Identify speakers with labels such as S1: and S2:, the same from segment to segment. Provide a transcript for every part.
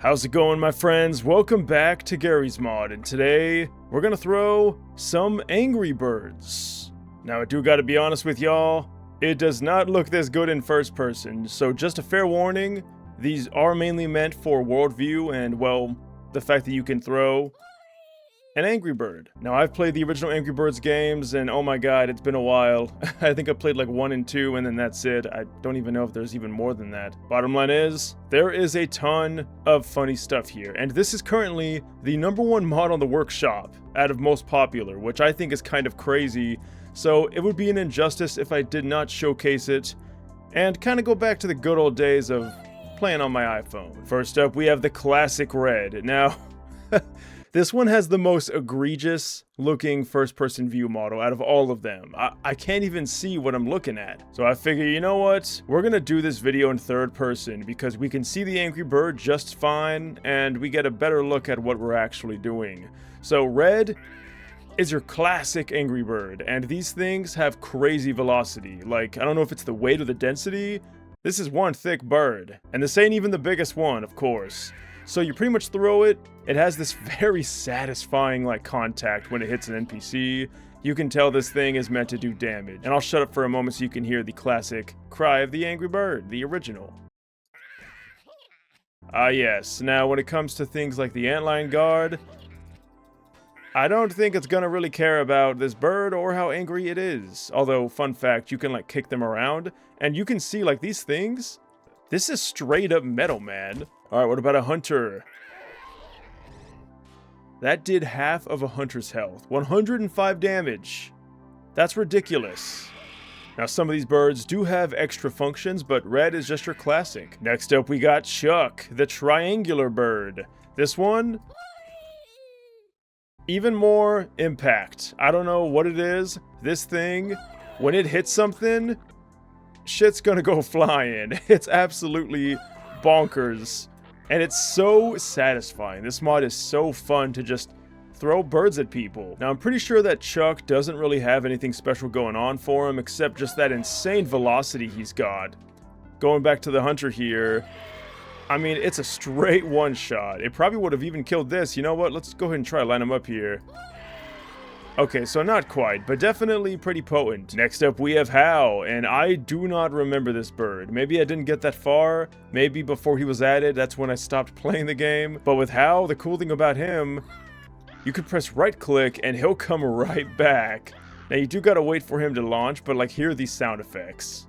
S1: How's it going, my friends? Welcome back to Gary's Mod, and today we're gonna throw some Angry Birds. Now, I do gotta be honest with y'all, it does not look this good in first person, so just a fair warning, these are mainly meant for world view and, well, the fact that you can throw an Angry Bird. Now, I've played the original Angry Birds games, and oh my god, it's been a while. I think I played like 1 and 2, and then that's it. I don't even know if there's even more than that. Bottom line is, there is a ton of funny stuff here, and this is currently the #1 mod on the workshop out of most popular, which I think is kind of crazy, so it would be an injustice if I did not showcase it, and kind of go back to the good old days of playing on my iPhone. First up, we have the classic red. Now, this one has the most egregious looking first-person view model out of all of them. I can't even see what I'm looking at. So I figure, you know what? We're gonna do this video in third person because we can see the Angry Bird just fine and we get a better look at what we're actually doing. So red is your classic Angry Bird, and these things have crazy velocity. Like, I don't know if it's the weight or the density. This is one thick bird, and this ain't even the biggest one, of course. So you pretty much throw it, it has this very satisfying like contact when it hits an NPC. You can tell this thing is meant to do damage. And I'll shut up for a moment so you can hear the classic cry of the Angry Bird, the original. Yes, now when it comes to things like the antlion guard, I don't think it's gonna really care about this bird or how angry it is. Although, fun fact, you can like kick them around, and you can see like these things, this is straight up metal, man. Alright, what about a hunter? That did half of a hunter's health. 105 damage. That's ridiculous. Now, some of these birds do have extra functions, but red is just your classic. Next up, we got Chuck, the triangular bird. This one, even more impact. I don't know what it is. This thing, when it hits something, shit's gonna go flying. It's absolutely bonkers. And it's so satisfying. This mod is so fun to just throw birds at people. Now, I'm pretty sure that Chuck doesn't really have anything special going on for him, except just that insane velocity he's got. Going back to the hunter here, I mean, it's a straight one-shot. It probably would have even killed this. You know what? Let's go ahead and try to line him up here. Okay, so not quite, but definitely pretty potent. Next up, we have Hal, and I do not remember this bird. Maybe I didn't get that far. Maybe before he was added, that's when I stopped playing the game. But with Hal, the cool thing about him, you can press right-click, and he'll come right back. Now, you do gotta wait for him to launch, but, like, hear these sound effects.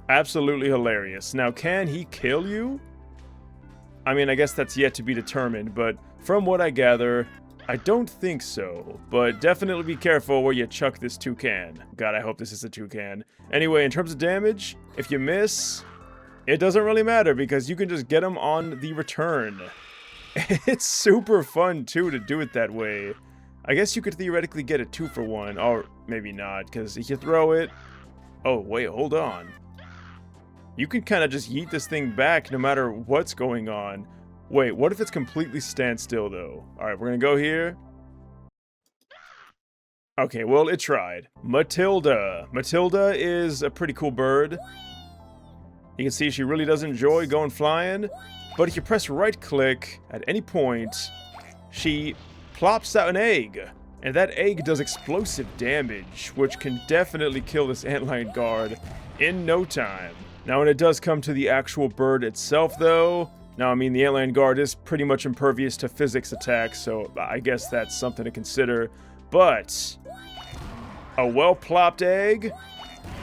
S1: Absolutely hilarious. Now, can he kill you? I mean, I guess that's yet to be determined, but from what I gather, I don't think so. But definitely be careful where you chuck this toucan. God, I hope this is a toucan. Anyway, in terms of damage, if you miss, it doesn't really matter because you can just get them on the return. It's super fun, too, to do it that way. I guess you could theoretically get a 2-for-1, or maybe not, because if you throw it... Oh, wait, hold on. You can kind of just yeet this thing back no matter what's going on. Wait, what if it's completely standstill, though? Alright, we're gonna go here. Okay, well, it tried. Matilda. Matilda is a pretty cool bird. You can see she really does enjoy going flying. But if you press right-click at any point, she plops out an egg. And that egg does explosive damage, which can definitely kill this antlion guard in no time. Now, when it does come to the actual bird itself, though, now, I mean, the antlion guard is pretty much impervious to physics attacks, so I guess that's something to consider. But a well-plopped egg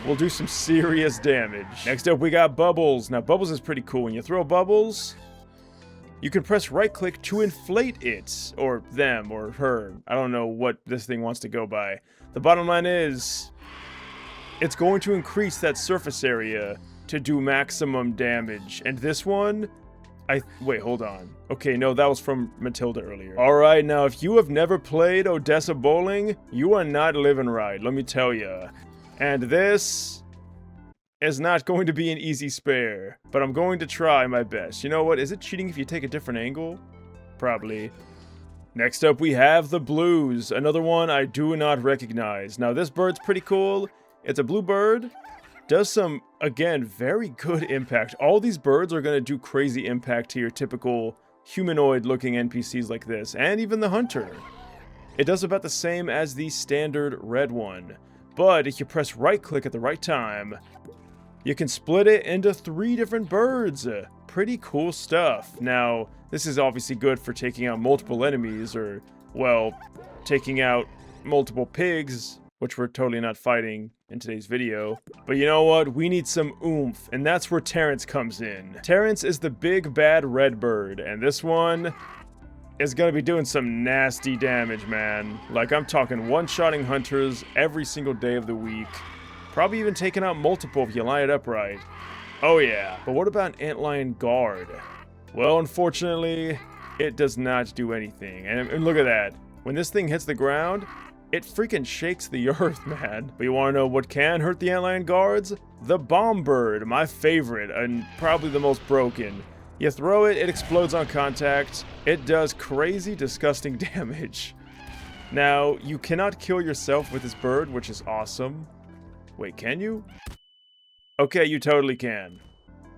S1: will do some serious damage. Next up, we got Bubbles. Now, Bubbles is pretty cool. When you throw Bubbles, you can press right-click to inflate it, or them, or her. I don't know what this thing wants to go by. The bottom line is, it's going to increase that surface area to do maximum damage. And this one, wait, hold on. Okay, no, that was from Matilda earlier. Alright, now if you have never played Odessa Bowling, you are not living right, let me tell ya. And this is not going to be an easy spare, but I'm going to try my best. You know what, is it cheating if you take a different angle? Probably. Next up, we have the Blues, another one I do not recognize. Now, this bird's pretty cool. It's a blue bird. does some, again, very good impact. All these birds are going to do crazy impact to your typical humanoid-looking NPCs like this, and even the hunter. It does about the same as the standard red one, but if you press right-click at the right time, you can split it into 3 different birds. Pretty cool stuff. Now, this is obviously good for taking out multiple enemies, or, well, taking out multiple pigs, which we're totally not fighting in today's video. But you know what? We need some oomph, and that's where Terrence comes in. Terrence is the big bad red bird, and this one is gonna be doing some nasty damage, man. Like, I'm talking one-shotting hunters every single day of the week. Probably even taking out multiple if you line it up right. Oh yeah. But what about an antlion guard? Well, unfortunately, it does not do anything. And look at that. When this thing hits the ground, it freaking shakes the earth, man. But you want to know what can hurt the antlion guards? The bomb bird, my favorite, and probably the most broken. You throw it, it explodes on contact. It does crazy, disgusting damage. Now, you cannot kill yourself with this bird, which is awesome. Wait, can you? Okay, you totally can.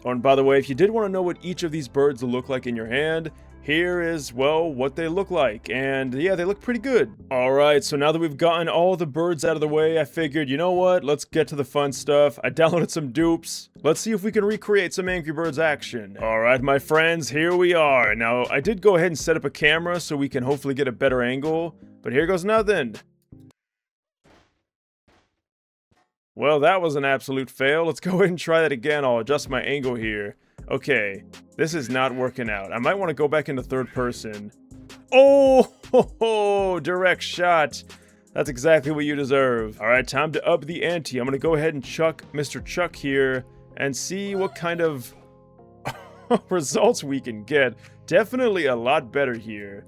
S1: Oh, and by the way, if you did want to know what each of these birds look like in your hand, here is, well, what they look like. And yeah, they look pretty good. Alright, so now that we've gotten all the birds out of the way, I figured, you know what? Let's get to the fun stuff. I downloaded some dupes. Let's see if we can recreate some Angry Birds action. Alright, my friends, here we are. Now, I did go ahead and set up a camera so we can hopefully get a better angle. But here goes nothing. Well, that was an absolute fail. Let's go ahead and try that again. I'll adjust my angle here. Okay, this is not working out. I might want to go back into third person. Oh, ho, ho, direct shot. That's exactly what you deserve. All right, time to up the ante. I'm going to go ahead and chuck Mr. Chuck here and see what kind of results we can get. Definitely a lot better here.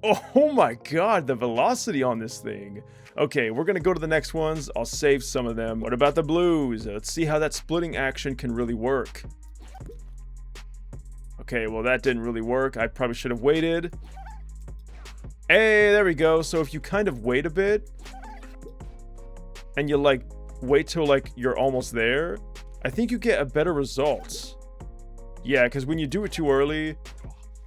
S1: Oh my god, the velocity on this thing. Okay, we're gonna go to the next ones. I'll save some of them. What about the blues? Let's see how that splitting action can really work. Okay, well that didn't really work. I probably should have waited. Hey, there we go. So if you kind of wait a bit, and you like wait till like you're almost there, I think you get a better result. Yeah, because when you do it too early,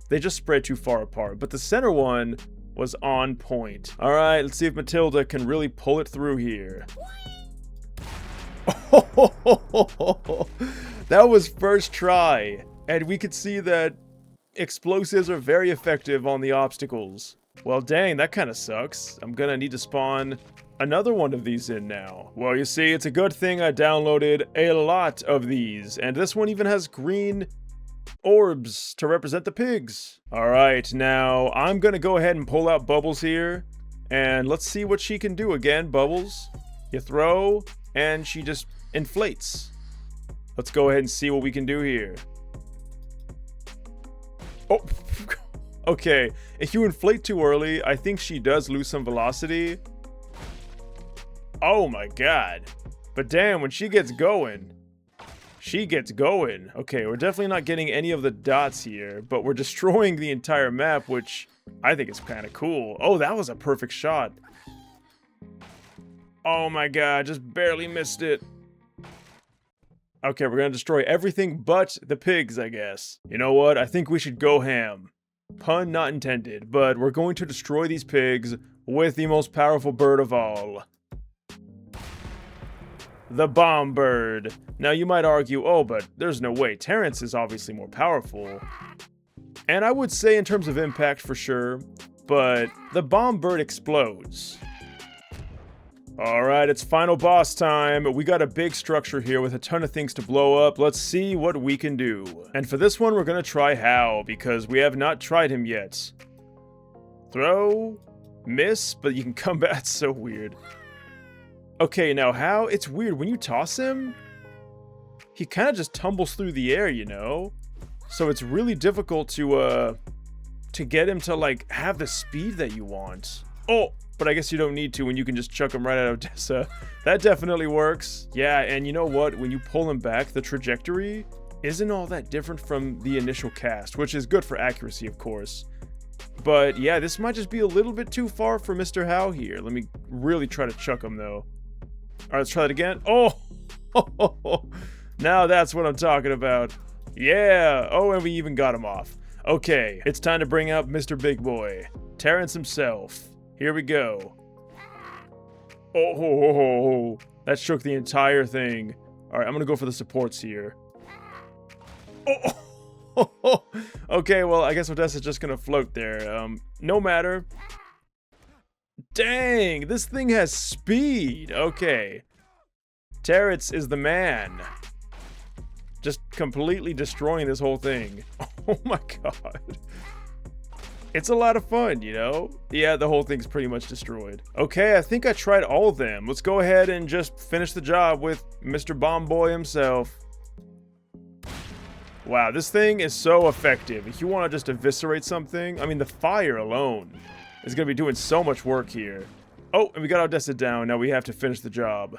S1: they just spread too far apart. But the center one was on point. All right, let's see if Matilda can really pull it through here. That was first try. And we could see that explosives are very effective on the obstacles. Well, dang, that kind of sucks. I'm gonna need to spawn another one of these in now. Well, you see, it's a good thing I downloaded a lot of these. And this one even has green orbs to represent the pigs. Alright, now I'm gonna go ahead and pull out Bubbles here. And let's see what she can do again, Bubbles. You throw, and she just inflates. Let's go ahead and see what we can do here. Oh, okay. If you inflate too early, I think she does lose some velocity. Oh my god. But damn, when she gets going, she gets going. Okay, we're definitely not getting any of the dots here, but we're destroying the entire map, which I think is kind of cool. Oh, that was a perfect shot. Oh my god, just barely missed it. Okay, we're gonna destroy everything but the pigs, I guess. You know what? I think we should go ham. Pun not intended, but we're going to destroy these pigs with the most powerful bird of all. The bomb bird. Now you might argue, oh, but there's no way. Terrence is obviously more powerful. And I would say in terms of impact for sure, but the bomb bird explodes. Alright, it's final boss time. We got a big structure here with a ton of things to blow up. Let's see what we can do. And for this one, we're gonna try Hal, because we have not tried him yet. Throw, miss, but you can come back. It's so weird. Okay, now Hal, it's weird. When you toss him, he kind of just tumbles through the air, you know? So it's really difficult to get him to, like, have the speed that you want. Oh! But I guess you don't need to when you can just chuck him right out of Odessa. That definitely works. Yeah, and you know what? When you pull him back, the trajectory isn't all that different from the initial cast, which is good for accuracy, of course. But yeah, this might just be a little bit too far for Mr. Howe here. Let me really try to chuck him, though. All right, let's try that again. Oh! Now that's what I'm talking about. Yeah. Oh, and we even got him off. Okay, it's time to bring out Mr. Big Boy, Terrence himself. Here we go. Oh, that shook the entire thing. All right, I'm gonna go for the supports here. Oh, okay, well, I guess Odessa's just gonna float there. No matter. Dang, this thing has speed. Okay. Terrence is the man. Just completely destroying this whole thing. Oh my god. It's a lot of fun, you know? Yeah, the whole thing's pretty much destroyed. Okay, I think I tried all of them. Let's go ahead and just finish the job with Mr. Bomb Boy himself. Wow, this thing is so effective. If you want to just eviscerate something, I mean, the fire alone is going to be doing so much work here. Oh, and we got Odessa down. Now we have to finish the job.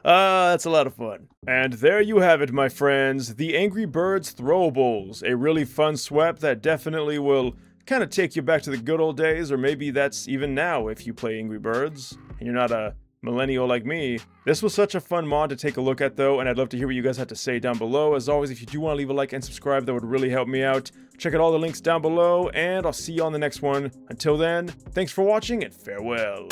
S1: That's a lot of fun. And there you have it, my friends. The Angry Birds Throwables. A really fun swap that definitely will kind of take you back to the good old days, or maybe that's even now if you play Angry Birds and you're not a millennial like me. This was such a fun mod to take a look at though, and I'd love to hear what you guys have to say down below. As always, if you do want to leave a like and subscribe, that would really help me out. Check out all the links down below, and I'll see you on the next one. Until then, thanks for watching and farewell.